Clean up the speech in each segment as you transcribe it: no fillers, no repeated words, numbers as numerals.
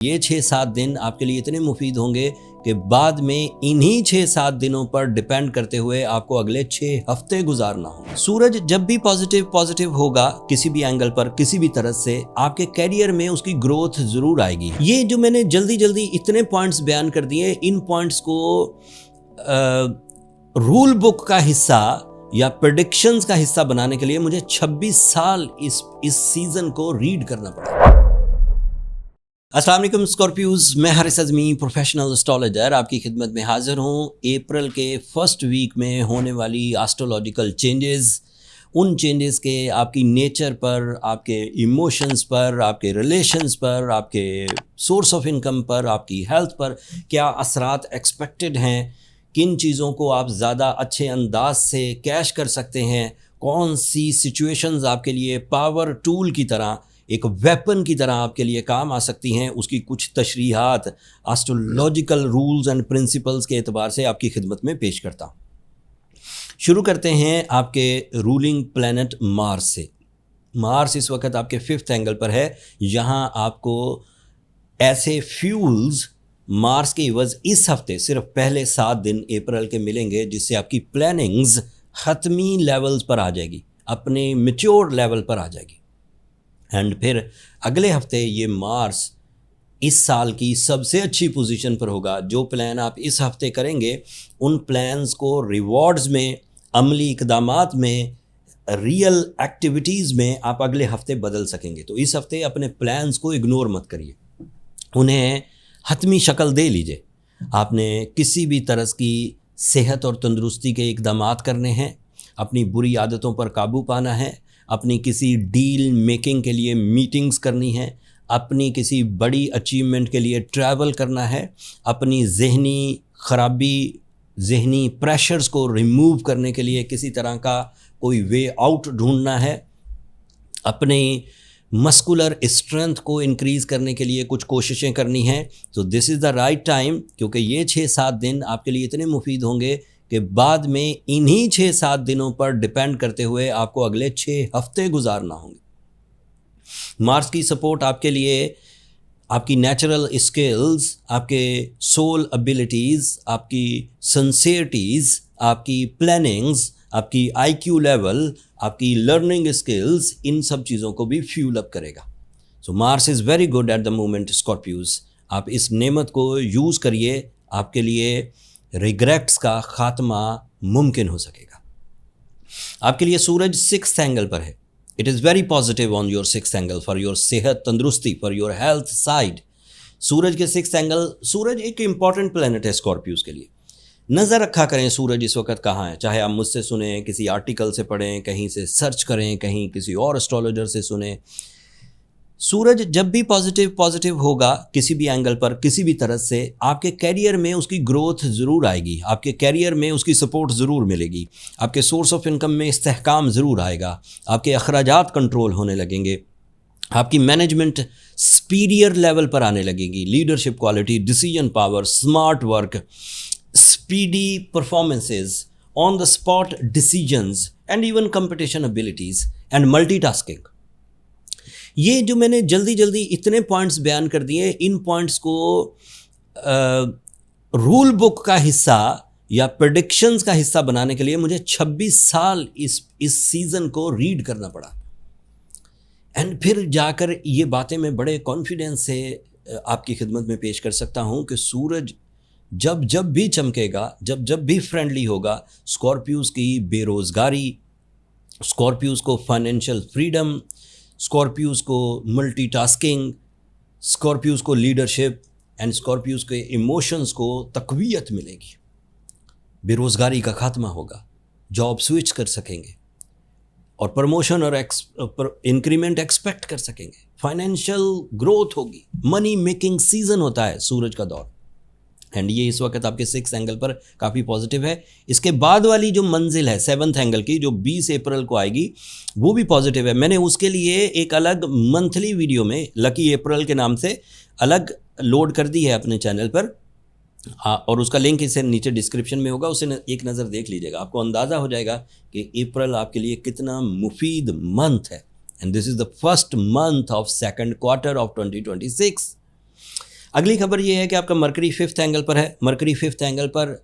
یہ 6-7 دن آپ کے لیے اتنے مفید ہوں گے کہ بعد میں انہی 6-7 دنوں پر ڈیپینڈ کرتے ہوئے آپ کو اگلے 6 ہفتے گزارنا ہوں۔ سورج جب بھی پازیٹیو ہوگا کسی بھی اینگل پر کسی بھی طرح سے، آپ کے کیریئر میں اس کی گروتھ ضرور آئے گی۔ یہ جو میں نے جلدی اتنے پوائنٹس بیان کر دیے، ان پوائنٹس کو رول بک کا حصہ یا پریڈکشنز کا حصہ بنانے کے لیے مجھے 26 سال اس سیزن کو ریڈ کرنا پڑا۔ السلام علیکم اسکارپیوز، میں حارث اعظمی پروفیشنل اسٹرالوجر آپ کی خدمت میں حاضر ہوں۔ اپریل کے فرسٹ ویک میں ہونے والی ایسٹرولوجیکل چینجز، ان چینجز کے آپ کی نیچر پر، آپ کے ایموشنز پر، آپ کے ریلیشنز پر، آپ کے سورس آف انکم پر، آپ کی ہیلتھ پر کیا اثرات ایکسپیکٹڈ ہیں، کن چیزوں کو آپ زیادہ اچھے انداز سے کیش کر سکتے ہیں، کون سی سچویشنز آپ کے لیے پاور ٹول کی طرح، ایک ویپن کی طرح آپ کے لیے کام آ سکتی ہیں، اس کی کچھ تشریحات ایسٹرولوجیکل رولز اینڈ پرنسپلز کے اعتبار سے آپ کی خدمت میں پیش کرتا ہوں۔ شروع کرتے ہیں آپ کے رولنگ پلینٹ مارس سے۔ مارس اس وقت آپ کے 5th اینگل پر ہے۔ یہاں آپ کو ایسے فیولز مارس کے عوض اس ہفتے صرف پہلے 7 دن اپریل کے ملیں گے، جس سے آپ کی پلاننگز حتمی لیولز پر آ جائے گی، اپنے میچور لیول پر آ جائے گی۔ اینڈ پھر اگلے ہفتے یہ مارس اس سال کی سب سے اچھی پوزیشن پر ہوگا۔ جو پلان آپ اس ہفتے کریں گے، ان پلانز کو ریوارڈز میں، عملی اقدامات میں، ریئل ایکٹیویٹیز میں آپ اگلے ہفتے بدل سکیں گے۔ تو اس ہفتے اپنے پلانز کو اگنور مت کریے، انہیں حتمی شکل دے لیجئے۔ آپ نے کسی بھی طرز کی صحت اور تندرستی کے اقدامات کرنے ہیں، اپنی بری عادتوں پر قابو پانا ہے، اپنی کسی ڈیل میکنگ کے لیے میٹنگز کرنی ہے، اپنی کسی بڑی اچیومنٹ کے لیے ٹریول کرنا ہے، اپنی ذہنی خرابی، ذہنی پریشرز کو ریموو کرنے کے لیے کسی طرح کا کوئی وے آؤٹ ڈھونڈنا ہے، اپنی مسکولر اسٹرینتھ کو انکریز کرنے کے لیے کچھ کوششیں کرنی ہیں۔ تو دس از دا رائٹ ٹائم، کیونکہ یہ 6-7 دن آپ کے لیے اتنے مفید ہوں گے کہ بعد میں انہی 6-7 دنوں پر ڈیپینڈ کرتے ہوئے آپ کو اگلے 6 ہفتے گزارنا ہوں گے۔ مارس کی سپورٹ آپ کے لیے آپ کی نیچرل اسکلز، آپ کے سول ابیلٹیز، آپ کی سنسیئرٹیز، آپ کی پلاننگز، آپ کی آئی کیو لیول، آپ کی لرننگ اسکلز، ان سب چیزوں کو بھی فیول اپ کرے گا۔ So Mars is very good at the moment Scorpios, آپ اس نعمت کو یوز کریے، آپ کے لیے ریگریٹس کا خاتمہ ممکن ہو سکے گا۔ آپ کے لیے سورج 6th اینگل پر ہے۔ It is very positive on your 6th angle for your صحت، تندرستی، فار یور ہیلتھ سائڈ۔ سورج کے 6th اینگل، سورج ایک امپورٹنٹ پلینٹ ہے اسکارپیوز کے لیے۔ نظر رکھا کریں سورج اس وقت کہاں ہے، چاہے آپ مجھ سے سنیں، کسی آرٹیکل سے پڑھیں، کہیں سے سرچ کریں، کہیں کسی اور اسٹرالوجر سے سنیں۔ سورج جب بھی پازیٹیو ہوگا کسی بھی اینگل پر کسی بھی طرح سے، آپ کے کیریئر میں اس کی گروتھ ضرور آئے گی، آپ کے کیریئر میں اس کی سپورٹ ضرور ملے گی، آپ کے سورس آف انکم میں استحکام ضرور آئے گا، آپ کے اخراجات کنٹرول ہونے لگیں گے، آپ کی مینجمنٹ سپیریئر لیول پر آنے لگے گی، leadership quality, decision power, smart work, speedy performances, on the spot decisions and even competition abilities and multi tasking. یہ جو میں نے جلدی اتنے پوائنٹس بیان کر دیے، ان پوائنٹس کو رول بک کا حصہ یا پریڈکشنز کا حصہ بنانے کے لیے مجھے 26 سال اس سیزن کو ریڈ کرنا پڑا۔ اینڈ پھر جا کر یہ باتیں میں بڑے کانفیڈنس سے آپ کی خدمت میں پیش کر سکتا ہوں کہ سورج جب بھی چمکے گا، جب بھی فرینڈلی ہوگا، اسکارپیوز کی بے روزگاری، اسکارپیوز کو فائنینشیل فریڈم، اسکارپیوز کو ملٹی ٹاسکنگ، اسکارپیوز کو لیڈرشپ اینڈ اسکارپیوز کے ایموشنز کو تقویت ملے گی، بے روزگاری کا خاتمہ ہوگا، جاب سوئچ کر سکیں گے اور پروموشن اور انکریمنٹ ایکسپیکٹ کر سکیں گے، فائنینشیل گروتھ ہوگی، منی میکنگ سیزن ہوتا ہے سورج کا دور۔ اینڈ یہ اس وقت آپ کے 6th اینگل پر کافی پازیٹیو ہے۔ اس کے بعد والی جو منزل ہے 7th اینگل کی، جو 20 اپریل کو آئے گی، وہ بھی پازیٹیو ہے۔ میں نے اس کے لیے ایک الگ منتھلی ویڈیو میں لکی اپریل کے نام سے الگ لوڈ کر دی ہے اپنے چینل پر، اور اس کا لنک اسے نیچے ڈسکرپشن میں ہوگا، اسے ایک نظر دیکھ لیجیے گا، آپ کو اندازہ ہو جائے گا کہ اپریل آپ کے لیے کتنا مفید منتھ ہے۔ And this is the first month of 2nd quarter of 2026۔ اگلی خبر یہ ہے کہ آپ کا مرکری 5th اینگل پر ہے. مرکری 5th اینگل پر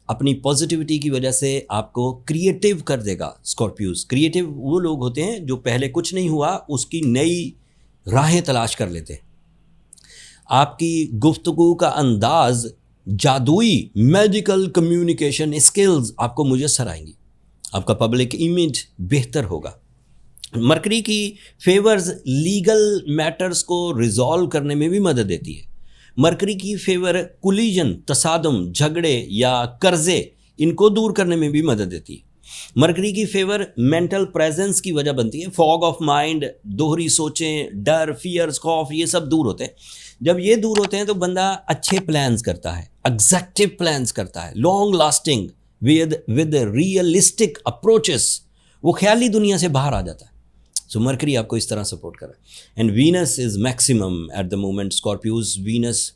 اپنی پازیٹیوٹی کی وجہ سے آپ کو کریٹیو کر دے گا. اسکارپیوز کریٹیو وہ لوگ ہوتے ہیں جو پہلے کچھ نہیں ہوا اس کی نئی راہیں تلاش کر لیتے ہیں. آپ کی گفتگو کا انداز جادوئی میجیکل کمیونیکیشن اسکلز آپ کو میسر آئیں گی. آپ کا پبلک امیج بہتر ہوگا. مرکری کی فیورز لیگل میٹرز کو ریزالو کرنے میں بھی مدد دیتی ہے. مرکری کی فیور کولیجن تصادم جھگڑے یا قرضے ان کو دور کرنے میں بھی مدد دیتی ہے. مرکری کی فیور مینٹل پریزنس کی وجہ بنتی ہے. فاگ آف مائنڈ، دوہری سوچیں، ڈر، فیئرز، خوف، یہ سب دور ہوتے ہیں. جب یہ دور ہوتے ہیں تو بندہ اچھے پلانز کرتا ہے، ایگزیکٹو پلانز کرتا ہے، long lasting with realistic approaches. وہ خیالی دنیا سے باہر آ جاتا ہے. سو مرکری آپ کو اس طرح سپورٹ کر رہا ہے. And Venus is maximum at the moment. Scorpios Venus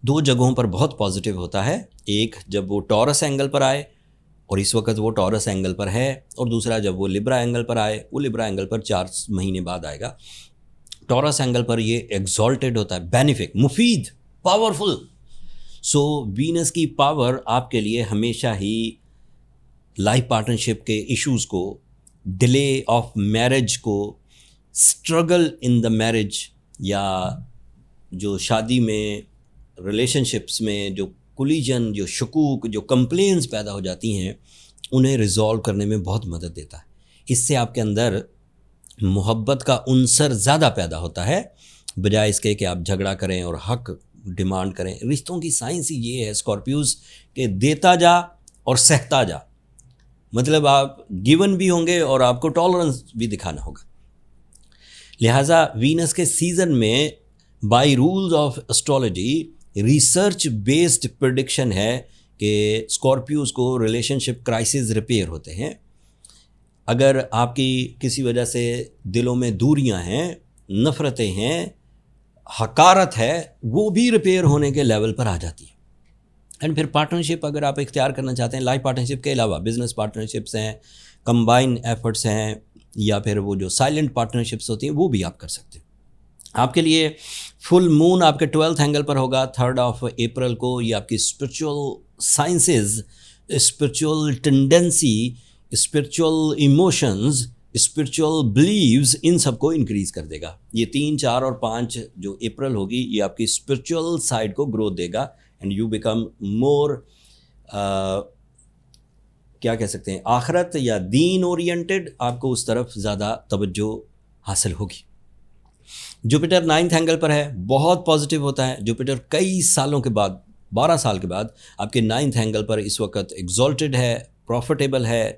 2 جگہوں پر بہت پازیٹیو ہوتا ہے. ایک جب وہ ٹورس اینگل پر آئے اور اس وقت وہ ٹورس اینگل پر ہے، اور دوسرا جب وہ لیبرا اینگل پر آئے. وہ لیبرا اینگل پر 4 مہینے بعد آئے گا. ٹورس اینگل پر یہ ایگزالٹیڈ ہوتا ہے، بینیفک، مفید، پاورفل. سو وینس کی پاور آپ کے لیے ہمیشہ ہی لائف پارٹنرشپ کے ایشوز کو، ڈیلے آف میرج کو، اسٹرگل ان دا میرج یا جو شادی میں ریلیشن شپس میں جو کولیجن، جو شکوک، جو کمپلینس پیدا ہو جاتی ہیں انہیں ریزالو کرنے میں بہت مدد دیتا ہے. اس سے آپ کے اندر محبت کا عنصر زیادہ پیدا ہوتا ہے بجائے اس کے کہ آپ جھگڑا کریں اور حق ڈیمانڈ کریں. رشتوں کی سائنس ہی یہ ہے اسکارپیوز کہ دیتا جا اور سہتا جا. مطلب آپ گیون بھی ہوں گے اور آپ کو ٹالرنس بھی دکھانا ہوگا. لہٰذا وینس کے سیزن میں by rules of astrology research based prediction ہے کہ اسکارپیوز کو ریلیشن شپ کرائسس ریپیئر ہوتے ہیں. اگر آپ کی کسی وجہ سے دلوں میں دوریاں ہیں، نفرتیں ہیں، حقارت ہے، وہ بھی ریپیئر ہونے کے لیول پر آ جاتی ہے. اینڈ پھر پارٹنرشپ اگر آپ اختیار کرنا چاہتے ہیں لائف پارٹنرشپ کے علاوہ، بزنس پارٹنرشپس ہیں، کمبائن ایفرٹس ہیں، یا پھر وہ جو سائلنٹ پارٹنرشپس ہوتی ہیں وہ بھی آپ کر سکتے ہیں. آپ کے لیے فل مون آپ کے 12th اینگل پر ہوگا 3 اپریل کو. یہ آپ کی spiritual sciences, spiritual tendency, spiritual emotions, spiritual beliefs, ان سب کو انکریز کر دے گا. یہ 3، 4 اور 5 جو اپریل ہوگی یہ آپ کی اسپرچول سائڈ کو گروتھ دے گا. اینڈ یو بیکم مور کیا کہہ سکتے ہیں، آخرت یا دین اورینٹڈ. آپ کو اس طرف زیادہ توجہ حاصل ہوگی. جوپیٹر 9th اینگل پر ہے، بہت پازیٹیو ہوتا ہے. جوپیٹر کئی سالوں کے بعد، 12 سال کے بعد آپ کے 9th اینگل پر اس وقت ایگزالٹڈ ہے، پروفیٹیبل ہے.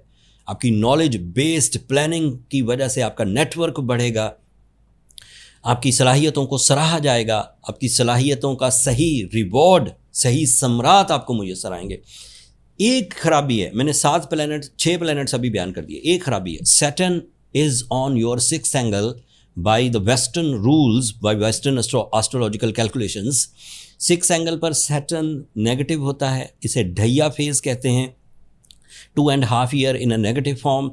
آپ کی نالج بیسڈ پلاننگ کی وجہ سے آپ کا نیٹ ورک بڑھے گا. آپ کی صلاحیتوں کو سراہا جائے گا. آپ کی صلاحیتوں کا صحیح ریوارڈ، صحیح ثمرات آپ کو میسر آئیں گے. ایک خرابی ہے، میں نے 6 پلینٹس ابھی بیان کر دیے. ایک خرابی ہے، Saturn is on your 6th angle by the western rules, by western astrological calculations. 6th angle پر سیٹرن نیگیٹو ہوتا ہے، اسے ڈھیا فیز کہتے ہیں. 2.5 year in a negative form.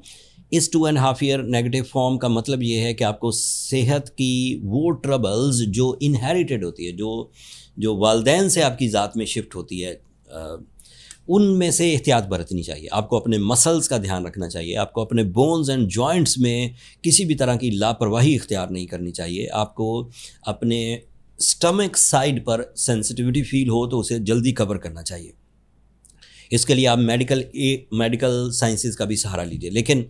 اس 2.5 ایئر نیگیٹو فارم کا مطلب یہ ہے کہ آپ کو صحت کی وہ ٹربلز جو انہیریٹڈ ہوتی ہے، جو والدین سے آپ کی ذات میں شفٹ ہوتی ہے، ان میں سے احتیاط برتنی چاہیے. آپ کو اپنے مسلز کا دھیان رکھنا چاہیے. آپ کو اپنے بونز اینڈ جوائنٹس میں کسی بھی طرح کی لاپرواہی اختیار نہیں کرنی چاہیے. آپ کو اپنے سٹمک سائڈ پر سینسٹیوٹی فیل ہو تو اسے جلدی کور کرنا چاہیے. اس کے لیے آپ میڈیکل سائنسز کا بھی سہارا لیجیے. لیکن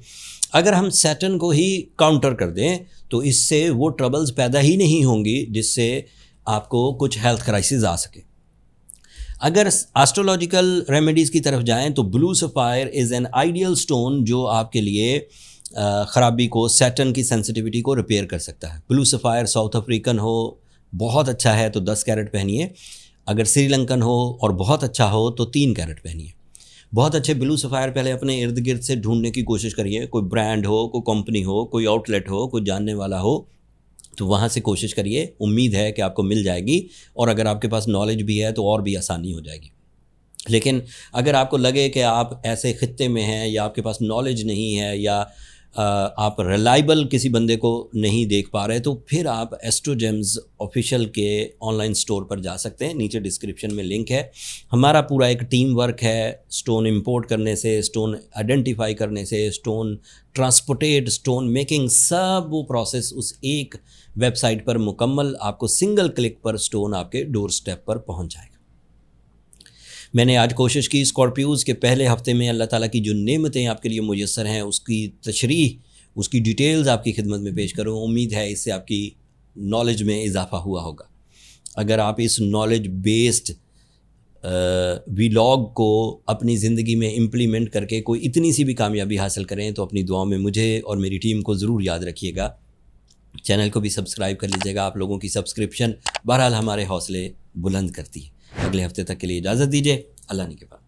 اگر ہم سیٹرن کو ہی کاؤنٹر کر دیں تو اس سے وہ ٹربلز پیدا ہی نہیں ہوں گی جس سے آپ کو کچھ ہیلتھ کرائسز آ سکے. اگر ایسٹرولوجیکل ریمیڈیز کی طرف جائیں تو blue sapphire is an ideal stone جو آپ کے لیے خرابی کو، سیٹرن کی سینسٹیوٹی کو ریپیئر کر سکتا ہے. بلو سفائر ساؤتھ افریقن ہو بہت اچھا ہے تو 10 کیرٹ پہنیے. اگر سری لنکن ہو اور بہت اچھا ہو تو 3 کیرٹ پہنیے. بہت اچھے بلو سفائر پہلے اپنے ارد گرد سے ڈھونڈنے کی کوشش کریے. کوئی برانڈ ہو، کوئی کمپنی ہو، کوئی آؤٹ لیٹ ہو، کوئی جاننے والا ہو تو وہاں سے کوشش کریے. امید ہے کہ آپ کو مل جائے گی، اور اگر آپ کے پاس نالج بھی ہے تو اور بھی آسانی ہو جائے گی. لیکن اگر آپ کو لگے کہ آپ ایسے خطے میں ہیں یا آپ کے پاس نالج نہیں ہے یا آپ ریلائبل کسی بندے کو نہیں دیکھ پا رہے تو پھر آپ ایسٹروجیمز آفیشیل کے آن لائن اسٹور پر جا سکتے ہیں. نیچے ڈسکرپشن میں لنک ہے. ہمارا پورا ایک ٹیم ورک ہے اسٹون امپورٹ کرنے سے، اسٹون آئیڈینٹیفائی کرنے سے، اسٹون ٹرانسپورٹیٹ، اسٹون میکنگ، سب وہ پروسیس اس ایک ویب سائٹ پر مکمل آپ کو سنگل کلک پر اسٹون آپ کے ڈور سٹیپ پر پہنچ جائے گا. میں نے آج کوشش کی اسکارپیوز کے پہلے ہفتے میں اللہ تعالیٰ کی جو نعمتیں آپ کے لیے میسر ہیں اس کی تشریح، اس کی ڈیٹیلز آپ کی خدمت میں پیش کروں. امید ہے اس سے آپ کی نالج میں اضافہ ہوا ہوگا. اگر آپ اس نالج بیسڈ ویلاگ کو اپنی زندگی میں امپلیمنٹ کر کے کوئی اتنی سی بھی کامیابی حاصل کریں تو اپنی دعاؤں میں مجھے اور میری ٹیم کو ضرور یاد رکھیے گا. چینل کو بھی سبسکرائب کر لیجیے گا. آپ لوگوں کی سبسکرپشن بہرحال ہمارے حوصلے بلند کرتی ہے. اگلے ہفتے تک کے لیے اجازت دیجیے. اللہ نے کے بعد.